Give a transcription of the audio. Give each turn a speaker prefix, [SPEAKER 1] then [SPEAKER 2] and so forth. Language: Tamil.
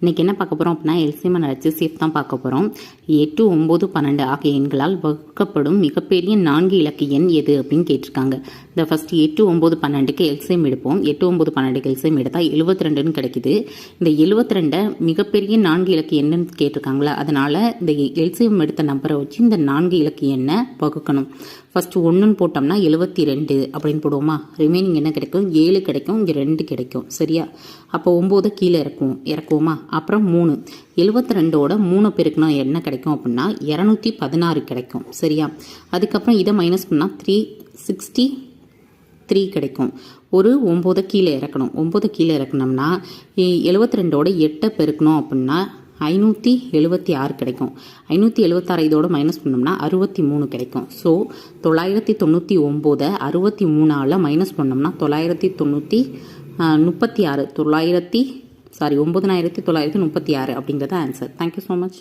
[SPEAKER 1] இன்றைக்கி என்ன பார்க்க போகிறோம் அப்படின்னா எல்சிஎம் அண்ட் HCF தான் பார்க்க போகிறோம். 8, 9, 12 ஆகிய எண்களால் வகுக்கப்படும் மிகப்பெரிய 4 இலக்க எண் எது அப்படின்னு கேட்டிருக்காங்க. இந்த ஃபஸ்ட்டு 8, 9, 12க்கு எல்சிஎம் எடுப்போம். 8, 9, 12க்கு எல்சிஎம் எடுத்தால் 72ன்னு கிடைக்குது. இந்த 72 மிகப்பெரிய 4 இலக்க எண்ணுன்னு கேட்டிருக்காங்களா, அதனால் இந்த எல்சிஎம் எடுத்த நம்பரை வச்சு இந்த 4 இலக்க எண்ணை வகுக்கணும். ஃபஸ்ட்டு 1ன்னு போட்டோம்னா 72 அப்படின்னு போடுவோமா, ரிமைனிங் என்ன கிடைக்கும், 7 கிடைக்கும், இங்கே 2 கிடைக்கும். சரியா, அப்போ 9 கீழே இறக்குவோமா. அப்புறம் 3, 72ஓட 3 பெருக்குனா என்ன கிடைக்கும் அப்படின்னா 216 கிடைக்கும். சரியா, அதுக்கப்புறம் இதை மைனஸ் பண்ணால் 363 கிடைக்கும். ஒரு 9 கீழே இறக்கணும். 9 கீழே இறக்கணும்னா 72ஓட 8 பெருக்கணும் அப்படின்னா 576 கிடைக்கும். 576 இதோட மைனஸ் பண்ணோம்னா 63 கிடைக்கும். ஸோ 999 63ஆல் மைனஸ் பண்ணோம்னா 936 9936 அப்படிங்கிறது ஆன்சர். Thank you so much.